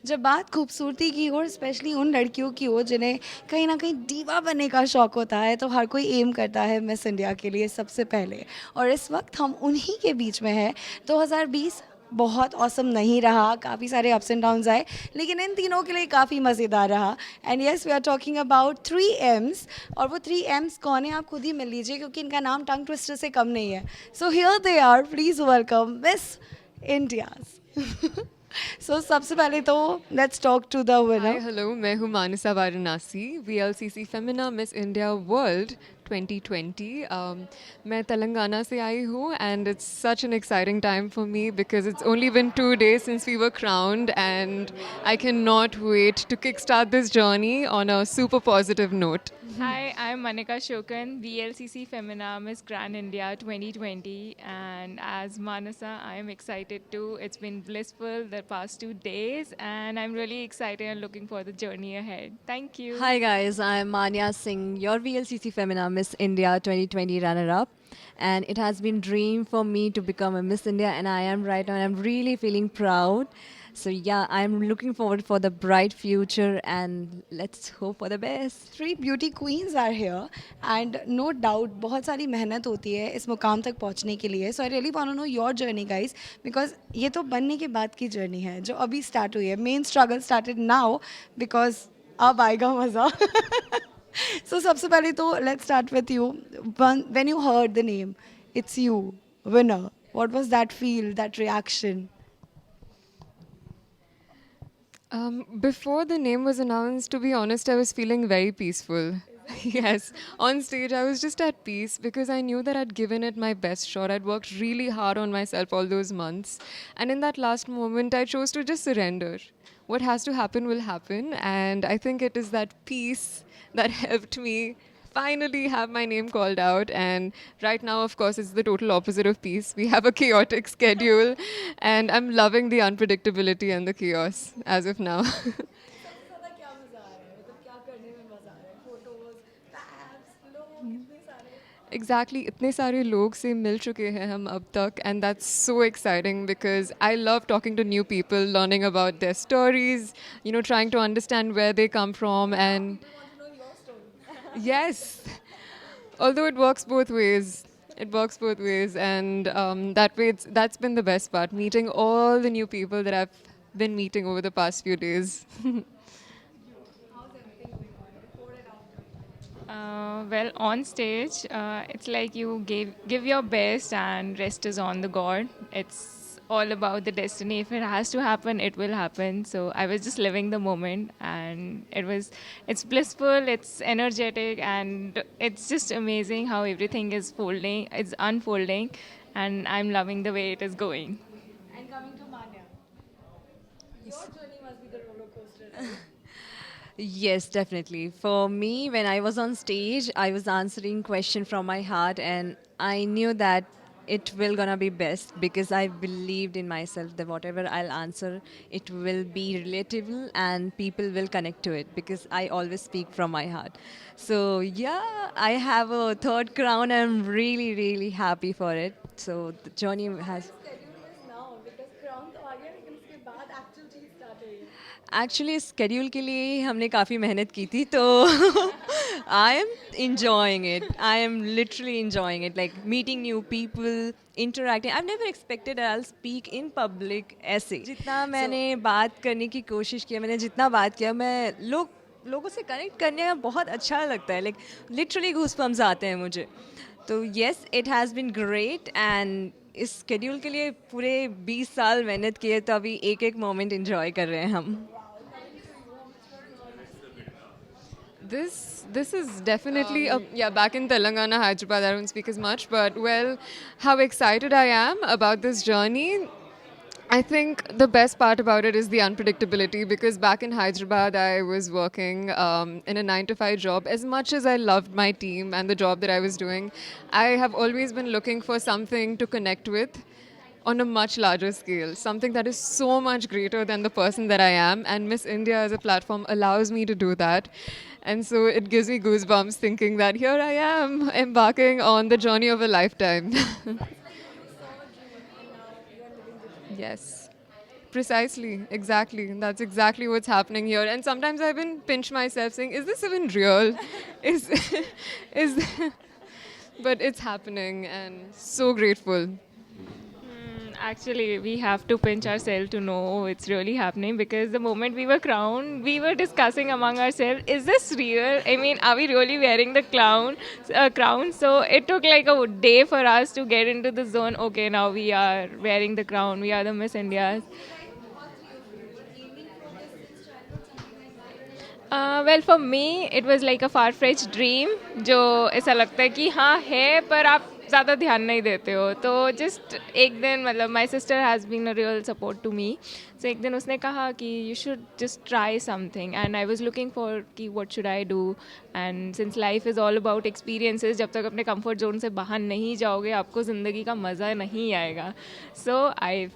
जब बात खूबसूरती की हो, स्पेशली उन लड़कियों की हो जिन्हें कहीं ना कहीं दीवा बनने का शौक होता है, तो हर कोई एम करता है मिस इंडिया के लिए सबसे पहले। और इस वक्त हम उन्हीं के बीच में हैं। 2020 बहुत औसम नहीं रहा, काफ़ी सारे अप्स एंड डाउन्स आए, लेकिन इन तीनों के लिए काफ़ी मज़ेदार रहा। And yes, we are talking about 3 M's। और वो 3 M's कौन है, आप खुद ही मिल लीजिए, क्योंकि इनका नाम टंग ट्विस्टर से कम नहीं है। So here they are, please welcome Miss Indias. सो सबसे पहले तो let's talk to the high winner. Hello, मैं हूँ Manasa Varanasi, VLCC Femina Miss India World 2020। मैं तेलंगाना से आई हूँ and it's such an exciting time for me because it's only been 2 days since we were crowned and I can not wait to kick start this journey on a super positive note. Hi, I'm Manika Shokan, VLCC Femina Miss Grand India 2020. And as Manasa, I am excited too. It's been blissful the past 2 days, and I'm really excited and looking for the journey ahead. Thank you. Hi guys, I'm Manya Singh, your VLCC Femina Miss India 2020 runner-up, and it has been dream for me to become a Miss India, and I am right now. And I'm really feeling proud. So yeah, I'm looking forward for the bright future, and let's hope for the best. 3 beauty queens are here and no doubt बहुत सारी मेहनत होती है इस मुकाम तक पहुंचने के लिए। So I really want to know your journey guys, because ये तो बनने के बाद की जर्नी है जो अभी स्टार्ट हुई है। Main struggle started now because अब आएगा मज़ा। सो सबसे पहले तो let's start with you. When you heard the name it's you winner, what was that feel, that reaction? Before the name was announced, to be honest, I was feeling very peaceful. Yes, on stage, I was just at peace because I knew that I'd given it my best shot. I'd worked really hard on myself all those months. And in that last moment, I chose to just surrender. What has to happen will happen. And I think it is that peace that helped me finally have my name called out. And right now, of course, it's the total opposite of peace. We have a chaotic schedule, and I'm loving the unpredictability and the chaos as of now. Exactly, इतने सारे लोग से मिल चुके हैं हम अब तक, and that's so exciting because I love talking to new people, learning about their stories, trying to understand where they come from, and yes, although it works both ways. It works both ways, and that way that's been the best part, meeting all the new people that I've been meeting over the past few days. Well, on stage, it's like you give your best, and rest is on the God. It's all about the destiny. If it has to happen, it will happen. So I was just living the moment, and it's blissful, it's energetic, and it's just amazing how everything is folding, it's unfolding, and I'm loving the way it is going. And coming to Manya, your journey must be the roller coaster, right? Yes, definitely. For me, when I was on stage, I was answering question from my heart, and I knew that it will gonna be best because I believed in myself that whatever I'll answer, it will be relatable and people will connect to it because I always speak from my heart. So yeah, I have a third crown. I'm really, really happy for it. So the journey has. Schedule is now because crown तो आ गया, लेकिन उसके बाद actual चीज start हुई है। Actually schedule के लिए हमने काफ़ी मेहनत की थी, तो I am enjoying it. I am literally enjoying it, like meeting new people, interacting. I never expected I speak in public ऐसे. जितना मैंने बात करने की कोशिश की, मैंने जितना बात किया, मैं लोगों से कनेक्ट करने में बहुत अच्छा लगता है. लाइक लिटरली घूसपम्स आते हैं मुझे. तो yes, it has been great. And इस स्केड्यूल के लिए पूरे 20 साल मेहनत किए, तो अभी एक एक मोमेंट इन्जॉय कर रहे हैं हम. This is definitely yeah, back in Telangana, Hyderabad, I don't speak as much, but well, how excited I am about this journey. I think the best part about it is the unpredictability because back in Hyderabad, I was working in a 9 to 5 job. As much as I loved my team and the job that I was doing, I have always been looking for something to connect with on a much larger scale, something that is so much greater than the person that I am. And Miss India as a platform allows me to do that. And so it gives me goosebumps thinking that here I am embarking on the journey of a lifetime. Yes. Precisely, exactly. That's exactly what's happening here. And sometimes I even pinch myself saying, is this even real? Is, is, but it's happening and so grateful. Actually, we have to pinch ourselves to know it's really happening, because the moment we were crowned, we were discussing among ourselves, is this real? I mean, are we really wearing the crown? So it took like a day for us to get into the zone. Okay, now we are wearing the crown. We are the Miss Indias. Well, for me, it was like a far-fetched dream, जो ऐसा लगता है कि हाँ है, पर आप ज़्यादा ध्यान नहीं देते हो. तो just एक दिन, मतलब my sister has been a real support to me. So एक दिन उसने कहा कि you should just try something, and I was looking for कि what should I do. And since life is all about experiences, जब तक अपने comfort zone से बाहर नहीं जाओगे, आपको ज़िंदगी का मज़ा नहीं आएगा. So I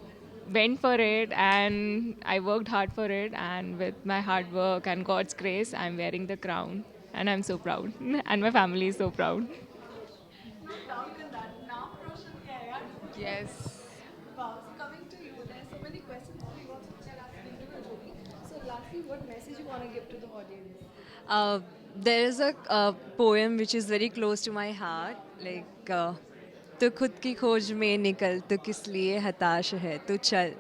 went for it and I worked hard for it, and with my hard work and God's grace, I'm wearing the crown, and I'm so proud and my family is so proud. Yes. Wow. So coming to you, there's so many questions we want to ask individually. So lastly, what message you want to give to the audience? There is a poem which is very close to my heart. Like, तू खुद की खोज में निकल, तो किस लिए हताश है, तू चल,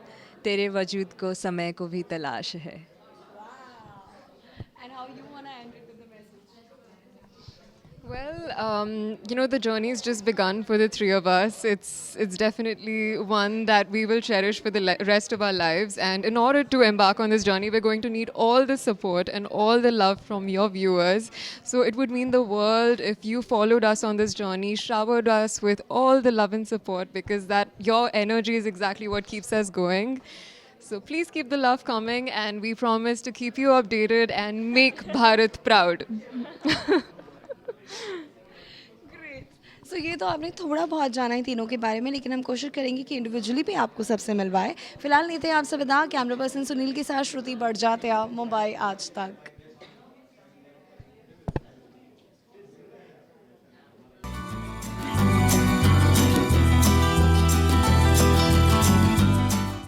तेरे वजूद को समय को भी तलाश है. And how you want to end it with the message? Well, the journey's just begun for the three of us. It's definitely one that we will cherish for the rest of our lives. And in order to embark on this journey, we're going to need all the support and all the love from your viewers. So it would mean the world if you followed us on this journey, showered us with all the love and support, because that your energy is exactly what keeps us going. So please keep the love coming, and we promise to keep you updated and make Bharat proud. Great. So ये तो आपने थोड़ा बहुत जाना ही तीनों के बारे में, लेकिन हम कोशिश करेंगे कि इंडिविजुअली भी आपको सबसे मिलवाए. फिलहाल लेते हैं आपसे विदा. कैमरा पर्सन सुनील के साथ श्रुति बढ़ जाते आप मुंबई आज तक.